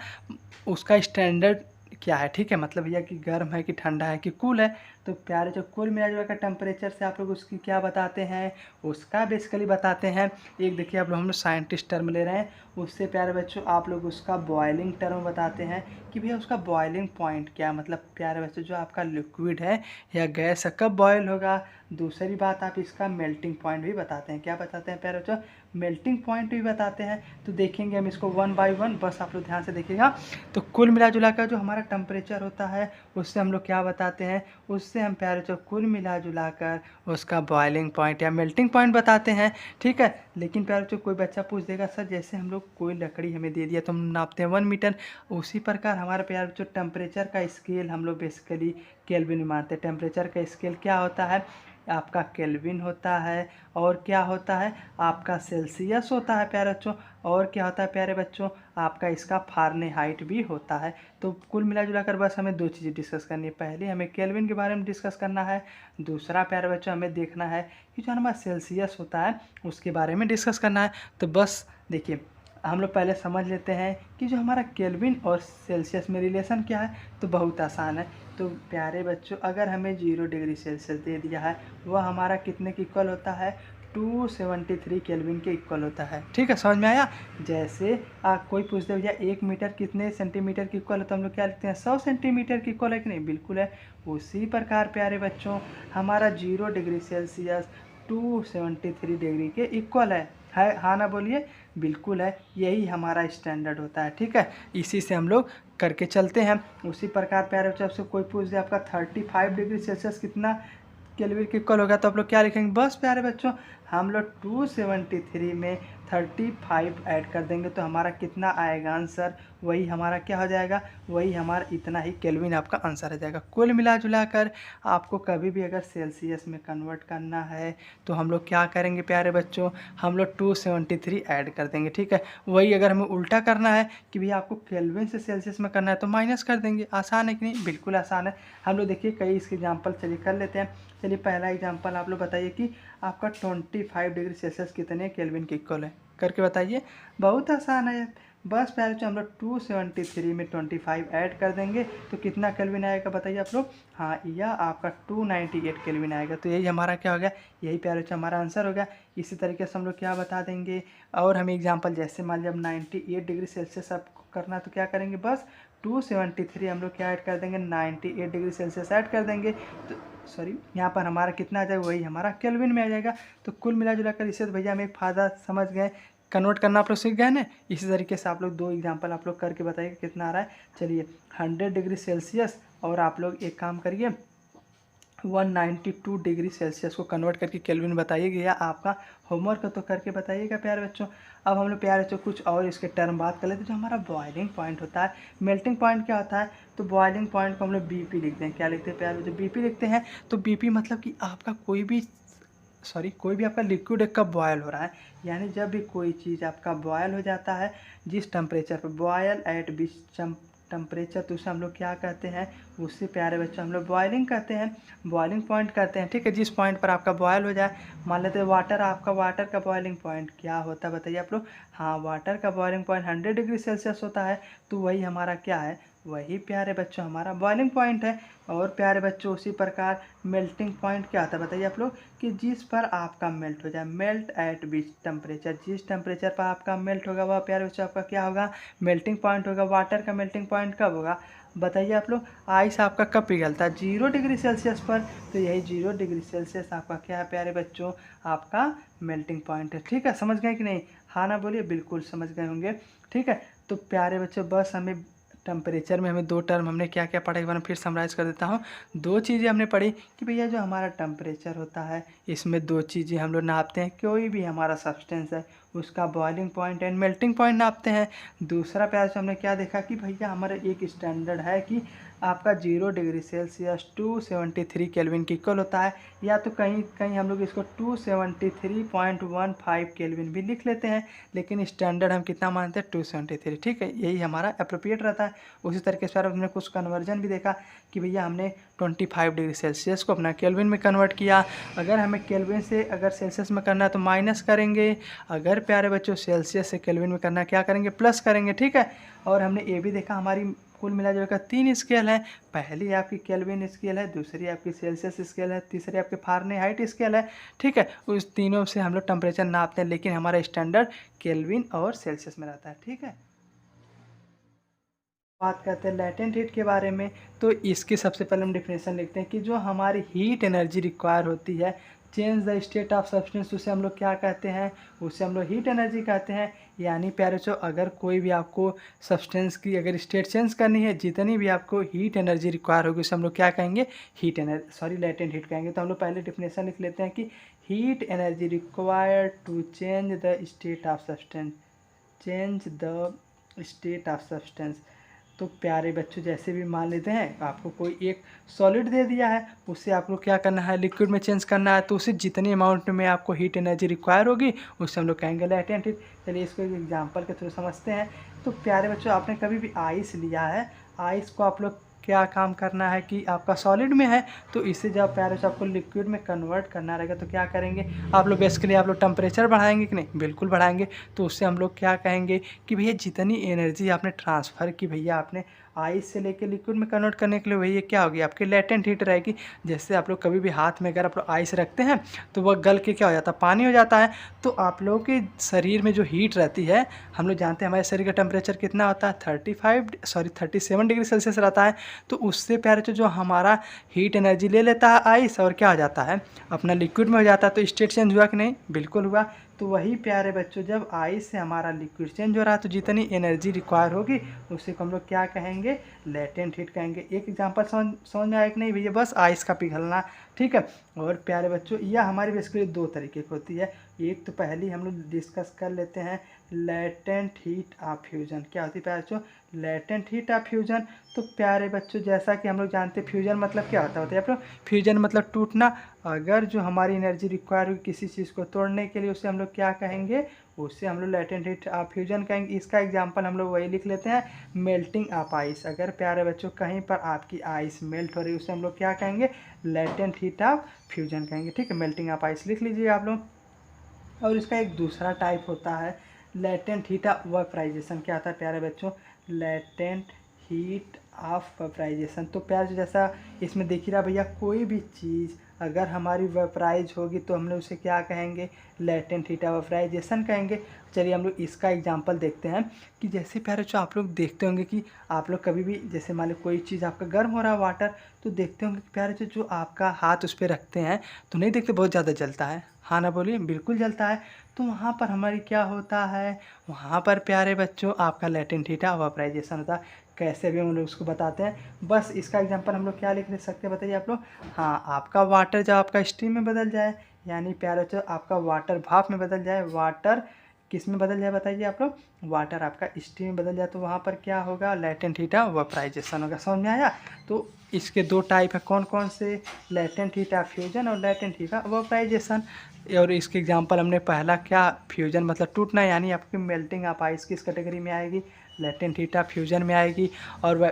उसका स्टैंडर्ड क्या है। ठीक है, मतलब भैया कि गर्म है कि ठंडा है कि कूल है। तो प्यारे जो कुल मिला जुला का टेम्परेचर से आप लोग उसकी क्या बताते हैं, उसका बेसिकली बताते हैं। एक देखिए आप लोग हम लोग साइंटिस्ट टर्म ले रहे हैं, उससे प्यारे बच्चों आप लोग उसका बॉयलिंग टर्म बताते हैं कि भैया उसका बॉयलिंग पॉइंट क्या, मतलब प्यारे बच्चों जो आपका लिक्विड है या गैस है कब बॉयल होगा। दूसरी बात आप इसका मेल्टिंग पॉइंट भी बताते हैं, क्या बताते हैं प्यारे बच्चों, मेल्टिंग पॉइंट भी बताते हैं। तो देखेंगे हम इसको वन बाय वन, बस आप लोग ध्यान से देखिएगा। तो कुल मिला जुला कर जो हमारा टेम्परेचर होता है उससे हम लोग क्या बताते हैं, उससे हम प्यारे बच्चों कुल मिला जुला कर उसका बॉइलिंग पॉइंट या मेल्टिंग पॉइंट बताते हैं। ठीक है, लेकिन प्यारे बच्चों कोई बच्चा पूछ देगा सर जैसे हम लोग कोई लकड़ी हमें दे दिया तो हम नापते हैं 1 मीटर, उसी प्रकार हमारे प्यारे बच्चों टेम्परेचर का स्केल हम लोग बेसिकली केल्विन में मानते हैं। टेम्परेचर का स्केल क्या होता है, आपका केल्विन होता है, और क्या होता है आपका सेल्सियस होता है प्यारे बच्चों, और क्या होता है प्यारे बच्चों आपका इसका फारेनहाइट भी होता है। तो कुल मिला जुला कर बस हमें दो चीज़ें डिस्कस करनी है, पहले हमें केल्विन के बारे में डिस्कस करना है, दूसरा प्यारे बच्चों हमें देखना है कि जो हमारा सेल्सियस होता है उसके बारे में डिस्कस करना है। तो बस देखिए हम लोग पहले समझ लेते हैं कि जो हमारा केल्विन और सेल्सियस में रिलेशन क्या है। तो बहुत आसान है। तो प्यारे बच्चों अगर हमें 0 डिग्री सेल्सियस दे दिया है वह हमारा कितने के इक्वल होता है, 273 केल्विन के इक्वल होता है। ठीक है, समझ में आया। जैसे कोई पूछ दे भैया 1 मीटर कितने सेंटीमीटर के इक्वल है, तो हम लोग क्या लिखते हैं 100 सेंटीमीटर के इक्वल है कि नहीं, बिल्कुल है। उसी प्रकार प्यारे बच्चों हमारा 0 डिग्री सेल्सियस 273 डिग्री के इक्वल है हाँ ना बोलिए, बिल्कुल है। यही हमारा स्टैंडर्ड होता है। ठीक है, इसी से हम लोग करके चलते हैं। उसी प्रकार प्यारे बच्चों आपसे कोई पूछ दे आपका 35 डिग्री सेल्सियस कितना केल्विन के इक्वल होगा, तो आप लोग क्या लिखेंगे, बस प्यारे बच्चों हम लोग 273 में 35 ऐड कर देंगे तो हमारा कितना आएगा आंसर, वही हमारा क्या हो जाएगा, वही हमारा इतना ही केल्विन आपका आंसर आ जाएगा। कुल मिला जुला कर आपको कभी भी अगर सेल्सियस में कन्वर्ट करना है तो हम लोग क्या करेंगे प्यारे बच्चों, हम लोग 273 ऐड कर देंगे। ठीक है, वही अगर हमें उल्टा करना है कि भैया आपको केल्विन से सेल्सियस में करना है तो माइनस कर देंगे। आसान है कि नहीं, बिल्कुल आसान है। हम लोग देखिए कई इसके एग्जाम्पल चलिए कर लेते हैं। चलिए पहला एग्जाम्पल आप लोग बताइए कि आपका 25 डिग्री सेल्सियस कितने केल्विन के इक्वल है, करके बताइए। बहुत आसान है, बस प्यारे बच्चों हम लोग 273 में 25 ऐड कर देंगे तो कितना केल्विन आएगा बताइए आप लोग। हाँ, यह आपका 298 केल्विन आएगा। तो यही हमारा क्या हो गया, यही प्यारे बच्चों हमारा आंसर हो गया। इसी तरीके से हम लोग क्या बता देंगे, और हम एग्जाम्पल जैसे मान लीजिए अब 98 डिग्री सेल्सियस आपको करना तो क्या करेंगे, बस 273 हम लोग क्या ऐड कर देंगे, 98 डिग्री सेल्सियस ऐड कर देंगे। तो सॉरी यहाँ पर हमारा कितना आ जाएगा, वही हमारा केल्विन में आ जाएगा। तो कुल मिला जुला कर इसे तो भैया हम एक फ़ायदा समझ गए, कन्वर्ट करना आप लोग सीख गए ना। इसी तरीके से आप लोग दो एग्जांपल आप लोग करके बताइए कितना आ रहा है। चलिए 100 डिग्री सेल्सियस और आप लोग एक काम करिए 192 डिग्री सेल्सियस को कन्वर्ट करके केल्विन बताइएगा, या आपका होमवर्क तो करके बताइएगा प्यारे बच्चों। अब हम लोग प्यारे बच्चों कुछ और इसके टर्म बात कर लेते हैं। जो हमारा बॉइलिंग पॉइंट होता है, मेल्टिंग पॉइंट क्या होता है, तो बॉइलिंग पॉइंट को हम लोग बीपी लिखते हैं। क्या लिखते हैं प्यारे बच्चों, बीपी लिखते हैं। तो बीपी मतलब कि आपका कोई भी आपका लिक्विड कब बॉयल हो रहा है, यानी जब भी कोई चीज़ आपका बॉयल हो जाता है, जिस टेम्परेचर पर बॉयल एट विच टेम्परेचर, तो उसे हम लोग क्या कहते हैं, उससे प्यारे बच्चों हम लोग बॉयलिंग कहते हैं, बॉयलिंग पॉइंट कहते हैं। ठीक है, जिस पॉइंट पर आपका बॉयल हो जाए, मान लेते हैं वाटर, आपका वाटर का बॉयलिंग पॉइंट क्या होता है बताइए आप लोग। हाँ, वाटर का बॉयलिंग पॉइंट 100 डिग्री सेल्सियस होता है, तो वही हमारा क्या है, वही प्यारे बच्चों हमारा बॉयलिंग पॉइंट है। और प्यारे बच्चों उसी प्रकार मेल्टिंग पॉइंट क्या होता है बताइए आप लोग, कि जिस पर आपका मेल्ट हो जाए, मेल्ट एट विच टेम्परेचर, जिस टेम्परेचर पर आपका मेल्ट होगा वह प्यारे बच्चों आपका क्या होगा, मेल्टिंग पॉइंट होगा। वाटर का मेल्टिंग पॉइंट कब होगा बताइए आप लोग, आइस आपका कब पिघलता है, 0 डिग्री सेल्सियस पर, तो यही 0 डिग्री सेल्सियस आपका क्या है प्यारे बच्चों, आपका मेल्टिंग पॉइंट है। ठीक है, समझ गए कि नहीं, हाँ ना बोलिए, बिल्कुल समझ गए होंगे। ठीक है, तो प्यारे बच्चों बस हमें टेम्परेचर में हमें दो टर्म हमने क्या क्या पढ़ा, एक बार फिर समराइज़ कर देता हूँ। दो चीज़ें हमने पढ़ी कि भैया जो हमारा टेम्परेचर होता है, इसमें दो चीज़ें हम लोग नापते हैं, कोई भी हमारा सब्सटेंस है उसका boiling point and melting point नापते हैं। दूसरा प्यार से हमने क्या देखा कि भैया हमारा एक स्टैंडर्ड है कि आपका 0 डिग्री सेल्सियस 273 केल्विन की इक्वल होता है, या तो कहीं कहीं हम लोग इसको 273.15 केल्विन भी लिख लेते हैं, लेकिन स्टैंडर्ड हम कितना मानते हैं, 273। ठीक है, यही हमारा अप्रोप्रिएट रहता है। उसी तरीके से हमने कुछ कन्वर्जन भी देखा कि भैया हमने 25 डिग्री सेल्सियस को अपना केल्विन में कन्वर्ट किया। अगर हमें केल्विन से अगर सेल्सियस में करना है तो माइनस करेंगे, अगर प्यारे बच्चों सेल्सियस से केल्विन में करना है क्या करेंगे, प्लस करेंगे। ठीक है, और हमने ये भी देखा हमारी कुल मिला जुलकर 3 स्केल है, पहली आपकी केल्विन स्केल है, दूसरी आपकी सेल्सियस स्केल है, तीसरी आपकी फारेनहाइट स्केल है। ठीक है, उस तीनों से हम लोग टेम्परेचर नापते हैं, लेकिन हमारा स्टैंडर्ड केल्विन और सेल्सियस में रहता है। ठीक है, बात करते हैं लैटेंट हीट के बारे में, तो इसकी सबसे पहले हम डिफिनेशन लिखते हैं कि जो हमारी हीट एनर्जी रिक्वायर होती है, change the state of substance, उसे हम लोग क्या कहते हैं, उसे हम लोग हीट एनर्जी कहते हैं। यानी प्यारे बच्चों अगर कोई भी आपको सब्सटेंस की अगर स्टेट चेंज करनी है, जितनी भी आपको हीट एनर्जी रिक्वायर होगी उसे हम लोग क्या कहेंगे, heat energy, sorry latent heat कहेंगे। तो हम लोग पहले डिफिनेशन लिख लेते हैं कि heat energy required to change the state of substance, change the state of substance. तो प्यारे बच्चों जैसे भी मान लेते हैं आपको कोई एक सॉलिड दे दिया है, उससे आपको क्या करना है, लिक्विड में चेंज करना है, तो उसे जितनी अमाउंट में आपको हीट एनर्जी रिक्वायर होगी उससे हम लोग कहेंगे लैटेंट हीट। चलिए इसको एक एग्जांपल के थ्रू समझते हैं। तो प्यारे बच्चों आपने कभी भी आइस लिया है, आइस को आप लोग क्या काम करना है कि आपका सॉलिड में है, तो इसे जब प्यारे बच्चों आपको लिक्विड में कन्वर्ट करना रहेगा तो क्या करेंगे आप लोग, बेसिकली आप लोग टेम्परेचर बढ़ाएंगे कि नहीं, बिल्कुल बढ़ाएंगे। तो उससे हम लोग क्या कहेंगे कि भैया जितनी एनर्जी आपने ट्रांसफ़र की, भैया आपने आइस से लेके लिक्विड में कन्वर्ट करने के लिए, वही क्या होगी आपकी लैटेंट हीट रहेगी। जैसे आप लोग कभी भी हाथ में अगर आप लोग आइस रखते हैं तो वह गल के क्या हो जाता है, पानी हो जाता है। तो आप लोगों के शरीर में जो हीट रहती है, हम लोग जानते हैं हमारे शरीर का टेम्परेचर कितना होता है, 37 डिग्री सेल्सियस रहता है। तो उससे प्यारे जो हमारा हीट एनर्जी ले लेता है आइस, और क्या हो जाता है, अपना लिक्विड में हो जाता है। तो स्टेट चेंज हुआ कि नहीं, बिल्कुल हुआ। तो वही प्यारे बच्चों जब आइस से हमारा लिक्विड चेंज हो रहा है तो जितनी एनर्जी रिक्वायर होगी उसे को हम लोग क्या कहेंगे, लैटेंट हीट कहेंगे। एक एग्जांपल समझ में आया कि नहीं भैया, बस आइस का पिघलना। ठीक है, और प्यारे बच्चों यह हमारी बेसिकली दो तरीके की होती है। एक तो पहली हम लोग डिस्कस कर लेते हैं लैटेंट हीट ऑफ फ्यूजन। क्या होती है प्यारे बच्चों, लैटेंट हीट ऑफ फ्यूजन। तो प्यारे बच्चों जैसा कि हम लोग जानते हैं फ्यूजन मतलब क्या होता है आप लोग, फ्यूजन मतलब टूटना। अगर जो हमारी एनर्जी रिक्वायर हुई किसी चीज़ को तोड़ने के लिए उसे हम लोग क्या कहेंगे, उससे हम लोग लैटेंट हीट ऑफ फ्यूजन कहेंगे। इसका एग्जांपल हम लोग वही लिख लेते हैं, मेल्टिंग ऑफ आइस। अगर प्यारे बच्चों कहीं पर आपकी आइस मेल्ट हो रही है उसे हम लोग क्या कहेंगे, लैटेंट हीट ऑफ फ्यूजन कहेंगे। ठीक है, मेल्टिंग ऑफ आइस लिख लीजिए आप लोग। और इसका एक दूसरा टाइप होता है लैटेंट हीट ऑफ वेपराइजेशन। क्या होता है प्यारे बच्चों, लैटेंट हीट ऑफ वेपराइजेशन। तो प्यारे जैसा इसमें देख ही रहा भैया, कोई भी चीज़ अगर हमारी वेपराइज होगी तो हम लोग उसे क्या कहेंगे, लैटेंट हीट ऑफ वेपराइजेशन कहेंगे। चलिए हम लोग इसका एग्जांपल देखते हैं कि जैसे प्यारे जो आप लोग देखते होंगे कि आप लोग कभी भी जैसे मान लो कोई चीज़ आपका गर्म हो रहा है वाटर, तो देखते होंगे कि प्यारे जो आपका हाथ उस पर रखते हैं तो नहीं देखते बहुत ज़्यादा जलता है, हाँ ना बोलिए, बिल्कुल जलता है। तो वहाँ पर हमारी क्या होता है, वहाँ पर प्यारे बच्चों आपका लैटेंट हीट ऑफ वेपराइजेशन होता है। कैसे भी हम लोग उसको बताते हैं, बस इसका एग्जांपल हम लोग क्या लिख सकते हैं बताइए आप लोग। हाँ, आपका वाटर जब आपका स्टीम में बदल जाए, यानी प्यारे बच्चों आपका वाटर भाप में बदल जाए, वाटर किस में बदल जाए बताइए आप लोग, वाटर आपका स्टीम में बदल जाए, तो वहाँ पर क्या होगा, लैटेंट हीट ऑफ वेपराइजेशन होगा। समझ में आया। तो इसके दो टाइप है, कौन कौन से, लैटेंट हीट ऑफ फ्यूजन और लैटेंट हीट ऑफ वेपराइजेशन। और इसके एग्जांपल हमने पहला क्या, फ्यूजन मतलब टूटना, यानी आपकी मेल्टिंग ऑफ आइस किस कैटेगरी में आएगी, लेटेंट हीट ऑफ फ्यूजन में आएगी, और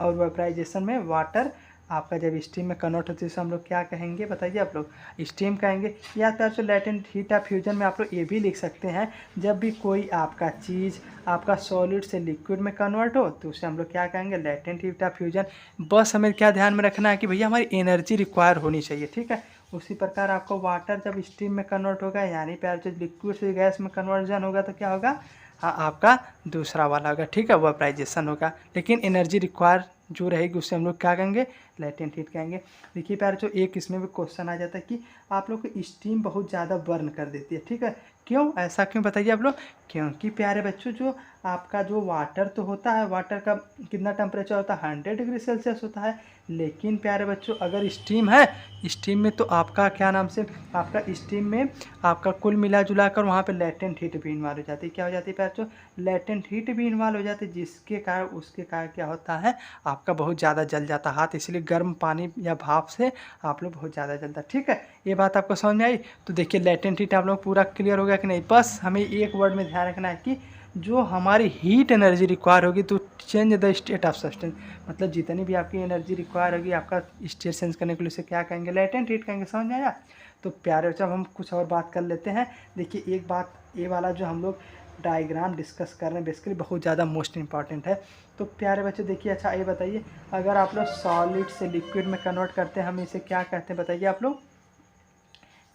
और वेपराइजेशन में वाटर आपका जब स्टीम में कन्वर्ट होती है तो हम लोग क्या कहेंगे बताइए आप लोग, स्टीम कहेंगे। या तो लेटेंट हीट ऑफ फ्यूजन में आप लोग ये भी लिख सकते हैं, जब भी कोई आपका चीज़ आपका सॉलिड से लिक्विड में कन्वर्ट हो तो उसे हम लोग क्या कहेंगे, लेटेंट हीट ऑफ फ्यूजन। बस हमें क्या ध्यान में रखना है कि भैया हमारी एनर्जी रिक्वायर होनी चाहिए, ठीक है। उसी प्रकार आपको वाटर जब स्टीम में कन्वर्ट होगा, यानी प्यार जब लिक्विड से गैस में कन्वर्जन होगा तो क्या होगा, हाँ आपका दूसरा वाला होगा, ठीक है, वेपराइजेशन होगा। लेकिन एनर्जी रिक्वायर जो रहेगी उससे हम लोग क्या कहेंगे, लेटेंट हीट कहेंगे। देखिए प्यार जो एक इसमें भी क्वेश्चन आ जाता है कि आप लोग को स्टीम बहुत ज़्यादा बर्न कर देती है, ठीक है। क्यों, ऐसा क्यों बताइए आप लोग। क्योंकि प्यारे बच्चों जो आपका जो वाटर तो होता है, वाटर का कितना टेम्परेचर होता है, 100 डिग्री सेल्सियस होता है। लेकिन प्यारे बच्चों अगर स्टीम है, स्टीम में तो आपका क्या नाम से, आपका स्टीम में आपका कुल मिला जुला कर वहाँ पे लेटेंट हीट भी इन्वॉल्व हो जाती है। क्या हो जाती है प्यारे बच्चों, लेटेंट हीट भी इन्वॉल्व हो जाती है, जिसके कारण उसके कारण क्या होता है, आपका बहुत ज़्यादा जल जाता है हाथ। इसलिए गर्म पानी या भाप से आप लोग बहुत ज़्यादा जलता है, ठीक है। ये बात आपको समझ में आई। तो देखिए लेटेंट हीट आप लोग पूरा क्लियर हो गया कि नहीं। बस हमें एक वर्ड में ध्यान रखना है कि जो हमारी हीट एनर्जी रिक्वायर होगी तो change the state of substance, मतलब जितनी भी आपकी एनर्जी रिक्वायर होगी आपका स्टेट चेंज करने के लिए उसे क्या कहेंगे, लेटेंट हीट कहेंगे। समझ में आया। तो प्यारे बच्चों अब हम कुछ और बात कर लेते हैं। देखिए एक बात, ये वाला जो हम लोग डायग्राम डिस्कस कर रहे हैं बेसिकली बहुत ज़्यादा मोस्ट इंपॉर्टेंट है। तो प्यारे बच्चों देखिए, अच्छा ये बताइए, अगर आप लोग सॉलिड से लिक्विड में कन्वर्ट करते हैं हम इसे क्या कहते हैं बताइए आप लोग।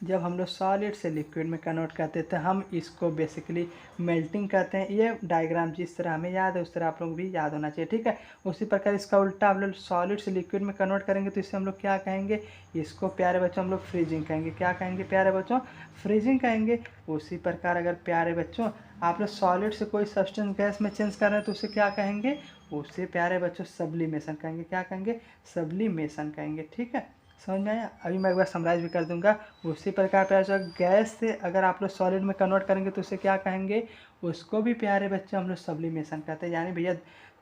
जब हम लोग सॉलिड से लिक्विड में कन्वर्ट करते थे हम इसको बेसिकली मेल्टिंग कहते हैं। ये डायग्राम जिस तरह हमें याद है उस तरह आप लोग भी याद होना चाहिए, ठीक है। उसी प्रकार इसका उल्टा हम लोग सॉलिड से लिक्विड में कन्वर्ट करेंगे तो इससे हम लोग क्या कहेंगे, इसको प्यारे बच्चों हम लोग फ्रीजिंग कहेंगे। क्या कहेंगे प्यारे बच्चों, फ्रीजिंग कहेंगे। उसी प्रकार अगर प्यारे बच्चों आप लोग सॉलिड से कोई सब्सटेंस गैस में चेंज कर रहे हैं तो उसे क्या कहेंगे, उसे प्यारे बच्चों सब्लिमेशन कहेंगे। क्या कहेंगे, सब्लिमेशन कहेंगे, ठीक है। समझ में आया। अभी मैं एक बार समराइज भी कर दूंगा। उसी प्रकार प्यारे बच्चों गैस से अगर आप लोग सॉलिड में कन्वर्ट करेंगे तो उसे क्या कहेंगे, उसको भी प्यारे बच्चे हम लोग सब्लिमेशन कहते हैं। यानी भैया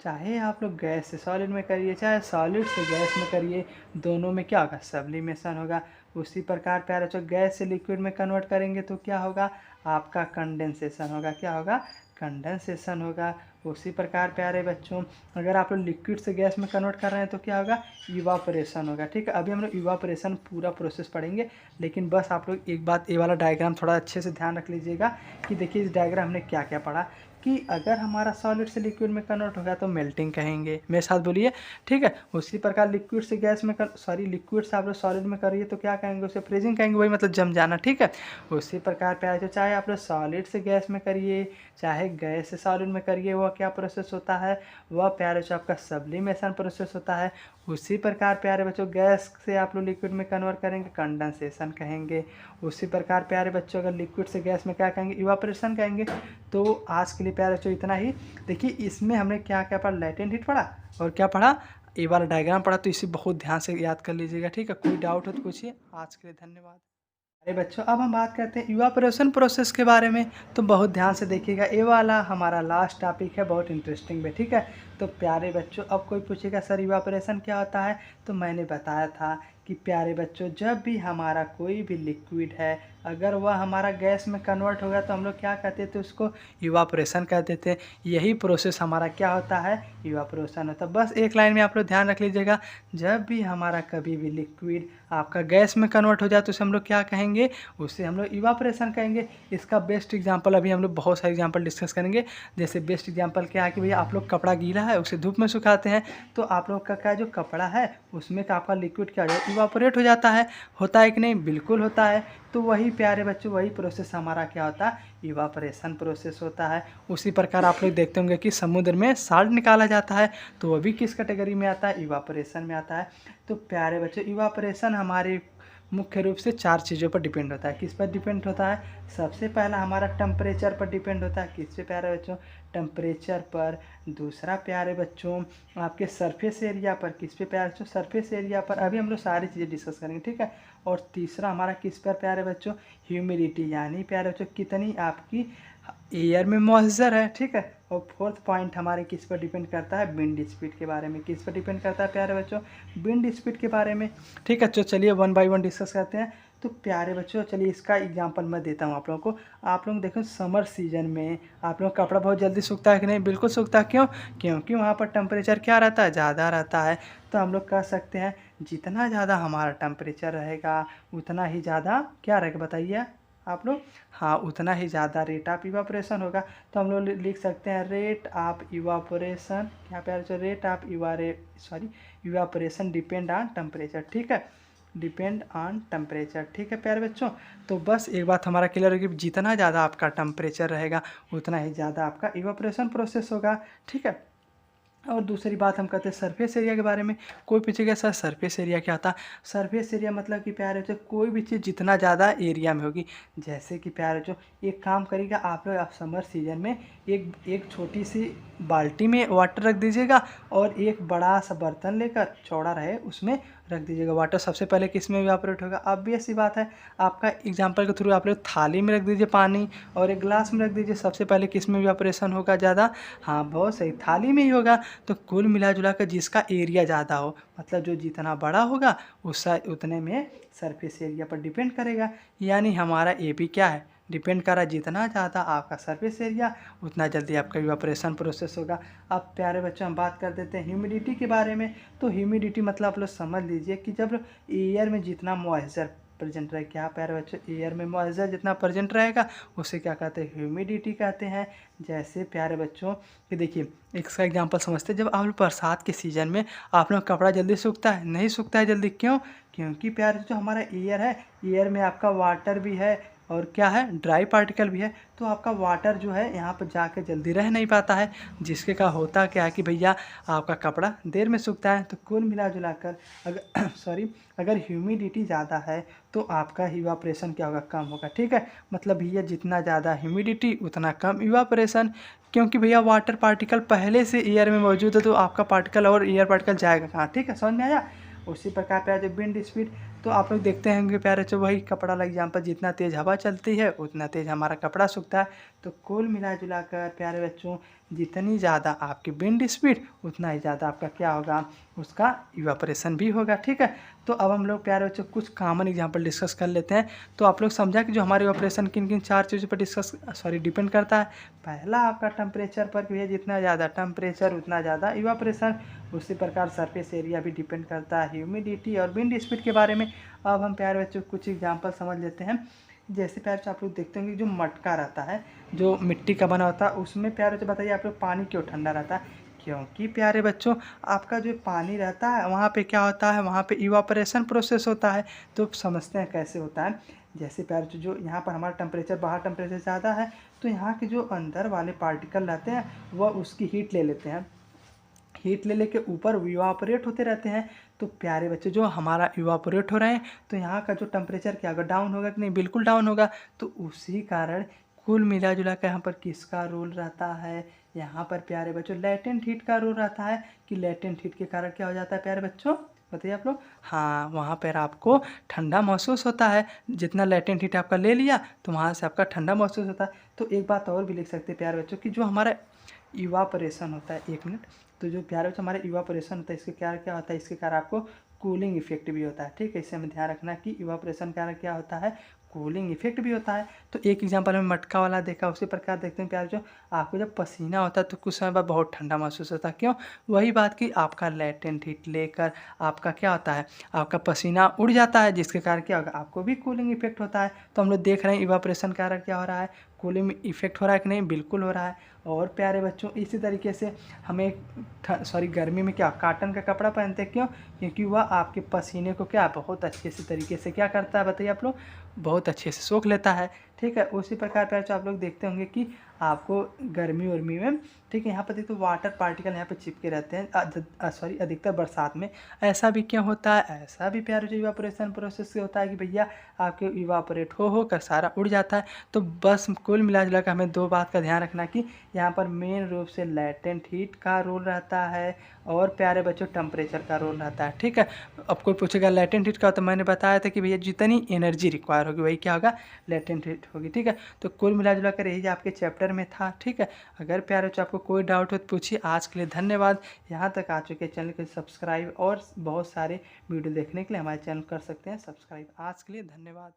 चाहे आप लोग गैस से सॉलिड में करिए चाहे सॉलिड से गैस में करिए, दोनों में क्या होगा, सब्लिमेशन होगा। उसी प्रकार प्यारे बच्चों गैस से लिक्विड में कन्वर्ट करेंगे तो क्या होगा, आपका कंडेंसेशन होगा। क्या होगा, कंडेंसेशन होगा। उसी प्रकार प्यारे बच्चों अगर आप लोग लिक्विड से गैस में कन्वर्ट कर रहे हैं तो क्या होगा, इवापोरेशन होगा, ठीक है। अभी हम लोग इवापोरेशन पूरा प्रोसेस पढ़ेंगे, लेकिन बस आप लोग एक बात, ये वाला डायग्राम थोड़ा अच्छे से ध्यान रख लीजिएगा कि देखिए इस डायग्राम ने क्या क्या पढ़ा कि अगर हमारा सॉलिड से लिक्विड में कन्वर्ट होगा तो मेल्टिंग कहेंगे, मेरे साथ बोलिए, ठीक है। उसी प्रकार लिक्विड से गैस में लिक्विड से आप लोग सॉलिड में करिए तो क्या कहेंगे, उसे फ्रीजिंग कहेंगे, वही मतलब जम जाना, ठीक है। उसी प्रकार प्यारे जो चाहे आप लोग सॉलिड से गैस में करिए चाहे गैस से सॉलिड में करिए, वह क्या प्रोसेस होता है, वह प्यारे बच्चों आपका सब्लिमेशन प्रोसेस होता है। उसी प्रकार प्यारे बच्चों गैस से आप लोग लिक्विड में कन्वर्ट करेंगे, कंडेंसेशन कहेंगे। उसी प्रकार प्यारे बच्चों अगर लिक्विड से गैस में क्या कहेंगे, इवापोरेशन कहेंगे। तो आज के लिए प्यारे बच्चों इतना ही। देखिए इसमें हमने क्या क्या पढ़ा, लेटेंट हीट पढ़ा और क्या पढ़ा, ये वाला डायग्राम पढ़ा। तो इसे बहुत ध्यान से याद कर लीजिएगा, ठीक है। कोई डाउट हो तो पूछिए। आज के लिए धन्यवाद। अरे बच्चों अब हम बात करते हैं इवापोरेशन प्रोसेस के बारे में। तो बहुत ध्यान से देखिएगा, ये वाला हमारा लास्ट टॉपिक है, बहुत इंटरेस्टिंग भी, ठीक है। तो प्यारे बच्चों अब कोई पूछेगा सर इवापोरेशन क्या होता है, तो मैंने बताया था कि प्यारे बच्चों जब भी हमारा कोई भी लिक्विड है अगर वह हमारा गैस में कन्वर्ट होगा तो हम लोग क्या कहते थे, उसको इवापोरेशन कहते थे। यही प्रोसेस हमारा क्या होता है, इवापोरेशन होता है। बस एक लाइन में आप लोग ध्यान रख लीजिएगा, जब भी हमारा कभी भी लिक्विड आपका गैस में कन्वर्ट हो जाए तो उसे हम लोग क्या कहेंगे, उसे हम लोग इवापोरेशन कहेंगे। इसका बेस्ट एग्जांपल अभी हम लोग बहुत सारे एग्जांपल डिस्कस करेंगे। जैसे बेस्ट एग्जांपल क्या है कि भैया आप लोग कपड़ा गीला है उसे धूप में सुखाते हैं तो आप लोग का क्या जो कपड़ा है उसमें का आपका लिक्विड क्या हो जाए, इवापोरेट हो जाता है। होता है कि नहीं, बिल्कुल होता है। तो वही प्यारे बच्चों वही प्रोसेस हमारा क्या होता है, इवापोरेशन प्रोसेस होता है। उसी प्रकार आप लोग देखते होंगे कि समुद्र में साल्ट निकाला जाता है तो वह भी किस कैटेगरी में आता है, इवापोरेशन में आता है। तो प्यारे बच्चों इवापोरेशन हमारे मुख्य रूप से 4 चीज़ों पर डिपेंड होता है। किस पर डिपेंड होता है, सबसे पहला हमारा टेम्परेचर पर डिपेंड होता है। किस पे प्यारे बच्चों, टेम्परेचर पर। दूसरा प्यारे बच्चों आपके सरफेस एरिया पर। किस पे प्यारे बच्चों, सरफेस एरिया पर। अभी हम लोग सारी चीज़ें डिस्कस करेंगे, ठीक है। और तीसरा हमारा किस पर प्यारे बच्चों, ह्यूमिडिटी, यानी प्यारे बच्चों कितनी आपकी एयर में मॉइस्चर है, ठीक है। और फोर्थ पॉइंट हमारे किस पर डिपेंड करता है, विंड स्पीड के बारे में। किस पर डिपेंड करता है प्यारे बच्चों, विंड स्पीड के बारे में, ठीक है। तो चलिए वन बाय वन डिस्कस करते हैं। तो प्यारे बच्चों चलिए इसका एग्जांपल मैं देता हूँ आप लोगों को। आप लोग देखो समर सीजन में आप लोग कपड़ा बहुत जल्दी सूखता है कि नहीं? बिल्कुल सूखता है। क्यों? क्योंकि वहाँ पर टेम्परेचर क्या रहता है? ज़्यादा रहता है। तो हम लोग कह सकते हैं जितना ज़्यादा हमारा टेम्परेचर रहेगा उतना ही ज़्यादा क्या रहेगा बताइए आप लोग? हाँ, उतना ही ज़्यादा रेट ऑफ इवापोरेशन होगा। तो हम लोग लिख सकते हैं रेट ऑफ इवापोरेशन, यहाँ पे जो rate of evaporation depend on temperature. ठीक है, डिपेंड ऑन टेम्परेचर। ठीक है प्यारे बच्चों, तो बस एक बात हमारा क्लियर होगी, जितना ज़्यादा आपका टेम्परेचर रहेगा उतना ही ज़्यादा आपका इवापोरेशन प्रोसेस होगा। ठीक है, और दूसरी बात हम कहते हैं सरफेस एरिया के बारे में। कोई पूछेगा सर सरफेस एरिया क्या होता है? सरफेस एरिया मतलब कि प्यारे बच्चों कोई भी चीज़ जितना ज़्यादा एरिया में होगी, जैसे कि प्यारे बच्चों एक काम करिएगा आप लोग, आप समर सीजन में एक छोटी सी बाल्टी में वाटर रख दीजिएगा और एक बड़ा सा बर्तन लेकर चौड़ा रहे उसमें रख दीजिएगा वाटर। सबसे पहले किस में इवापोरेट होगा? ऑब्वियस सी बात है, आपका एग्जांपल के थ्रू आप लोग थाली में रख दीजिए पानी और एक गिलास में रख दीजिए। सबसे पहले किस में इवापोरेशन होगा ज़्यादा? हाँ बहुत सही, थाली में ही होगा। तो कुल मिला जुला कर जिसका एरिया ज़्यादा हो, मतलब जो जितना बड़ा होगा उसका उतने में सरफेस एरिया पर डिपेंड करेगा। यानी हमारा ए भी क्या है? डिपेंड कर रहा है, जितना ज़्यादा आपका सरफेस एरिया उतना जल्दी आपका इवापोरेशन प्रोसेस होगा। अब प्यारे बच्चों हम बात कर देते हैं ह्यूमिडिटी के बारे में। तो ह्यूमिडिटी मतलब आप लोग समझ लीजिए कि जब एयर में जितना मॉइस्चर प्रेजेंट रहे, क्या प्यारे बच्चों? एयर में मॉइस्चर जितना प्रेजेंट रहेगा उसे क्या कहते हैं? ह्यूमिडिटी कहते हैं। जैसे प्यारे बच्चों कि देखिए इसका एग्जांपल समझते हैं, जब आप लोग बरसात के सीज़न में आप लोग कपड़ा जल्दी सूखता है? नहीं सूखता है जल्दी। क्यों? क्योंकि प्यारे जो हमारा एयर है, एयर में आपका वाटर भी है और क्या है? ड्राई पार्टिकल भी है। तो आपका वाटर जो है यहाँ पर जाकर जल्दी रह नहीं पाता है, जिसके का होता क्या है कि भैया आपका कपड़ा देर में सूखता है। तो कुल मिला जुला कर अगर अगर ह्यूमिडिटी ज़्यादा है तो आपका इवापोरेशन क्या होगा? कम होगा। ठीक है, मतलब भैया जितना ज़्यादा ह्यूमिडिटी उतना कम इवापोरेशन, क्योंकि भैया वाटर पार्टिकल पहले से एयर में मौजूद है तो आपका पार्टिकल और एयर पार्टिकल जाएगा कहाँ? ठीक है, समझ में आया? उसी प्रकार पे जो विंड स्पीड, तो आप लोग देखते होंगे प्यारे बच्चों वही कपड़ा लग एग्जाम्पल, जितना तेज़ हवा चलती है उतना तेज़ हमारा कपड़ा सूखता है। तो कुल मिला जुला कर प्यारे बच्चों जितनी ज़्यादा आपकी विंड स्पीड उतना ही ज़्यादा आपका क्या होगा? उसका इवापोरेशन भी होगा। ठीक है, तो अब हम लोग प्यारे बच्चों कुछ कॉमन एग्जांपल डिस्कस कर लेते हैं। तो आप लोग समझा कि जो हमारे इवापोरेशन किन किन 4 चीज़ों पर डिपेंड करता है। पहला आपका टेम्परेचर पर भी है, जितना ज़्यादा टेम्परेचर उतना ज़्यादा इवापोरेशन। उसी प्रकार सरफेस एरिया भी डिपेंड करता है, ह्यूमिडिटी और विंड स्पीड के बारे में। अब हम प्यारे बच्चों कुछ एग्जांपल समझ लेते हैं। जैसे प्यारे बच्चों आप लोग देखते होंगे जो मटका रहता है, जो मिट्टी का बना होता है, उसमें प्यारे बच्चों बताइए आप लोग पानी क्यों ठंडा रहता है? क्योंकि प्यारे बच्चों आपका जो पानी रहता है वहाँ पे क्या होता है? वहाँ पे इवापोरेशन प्रोसेस होता है। तो समझते हैं कैसे होता है। जैसे प्यारे बच्चों जो यहाँ पर हमारा टेम्परेचर, बाहर टेम्परेचर ज़्यादा है तो यहाँ के जो अंदर वाले पार्टिकल रहते हैं वह उसकी हीट ले लेते हैं, हीट ले लेके ऊपर इवापोरेट होते रहते हैं। तो प्यारे बच्चे जो हमारा इवापोरेट हो रहे हैं तो यहाँ का जो टेम्परेचर क्या होगा? डाउन होगा कि नहीं? बिल्कुल डाउन होगा। तो उसी कारण कुल मिला जुला कर यहाँ पर किसका रोल रहता है? यहाँ पर प्यारे बच्चों लेटेंट हीट का रोल रहता है। कि लेटेंट हीट के कारण क्या हो जाता है प्यारे बच्चों? बताइए आप लोग। हाँ, वहाँ पर आपको ठंडा महसूस होता है। जितना लेटेंट हीट आपका ले लिया तो वहाँ से आपका ठंडा महसूस होता है। तो एक बात और भी लिख सकते हैं प्यारे बच्चों कि जो हमारा इवापोरेशन होता है, एक मिनट, तो जो प्यारे बच्चों हमारे इवापोरेशन होता है इसके क्या क्या होता है? इसके कारण आपको कूलिंग इफेक्ट भी होता है। ठीक है, इससे हमें ध्यान रखना कि इवापोरेशन कारण क्या होता है? कूलिंग इफेक्ट भी होता है। तो एक एग्जांपल में मटका वाला देखा, उसी प्रकार देखते हैं प्यारे जो आपको जब पसीना होता है तो कुछ समय बाद बहुत ठंडा महसूस होता है। क्यों? वही बात कि आपका लेटेंट हीट लेकर आपका क्या होता है? आपका पसीना उड़ जाता है, जिसके कारण क्या होगा? आपको भी कूलिंग इफेक्ट होता है। तो हम लोग देख रहे हैं इवापोरेशन कारण क्या हो रहा है? कूलिंग इफेक्ट हो रहा है कि नहीं? बिल्कुल हो रहा है। और प्यारे बच्चों इसी तरीके से हमें गर्मी में क्या कॉटन का कपड़ा पहनते हैं? क्यों? क्योंकि वह आपके पसीने को क्या बहुत अच्छे से तरीके से क्या करता है? बताइए आप लोग। बहुत अच्छे से सोख लेता है। ठीक है, उसी प्रकार प्यारे आप लोग देखते होंगे कि आपको गर्मी वर्मी में, ठीक है, यहाँ पर देखो वाटर पार्टिकल यहाँ पे चिपके रहते हैं। अधिकतर बरसात में ऐसा भी क्यों होता है? ऐसा भी प्यारे जो इवापोरेशन प्रोसेस से होता है कि भैया आपके इवापोरेट हो कर सारा उड़ जाता है। तो बस कुल मिला जुला कर हमें 2 बात का ध्यान रखना कि यहाँ पर मेन रूप से लेटेंट हीट का रोल रहता है और प्यारे बच्चों टेम्परेचर का रोल रहता है। ठीक है, अब कोई पूछेगा लेटेंट हीट का, तो मैंने बताया था कि भैया जितनी एनर्जी रिक्वायर होगी वही क्या होगा? लेटेंट हीट कंप्लीट होगी। ठीक है, तो कुल मिला जुला कर यही आपके चैप्टर में था। ठीक है, अगर प्यारे बच्चों आपको कोई डाउट हो तो पूछिए। आज के लिए धन्यवाद। यहाँ तक आ चुके चैनल को सब्सक्राइब और बहुत सारे वीडियो देखने के लिए हमारे चैनल कर सकते हैं सब्सक्राइब। आज के लिए धन्यवाद।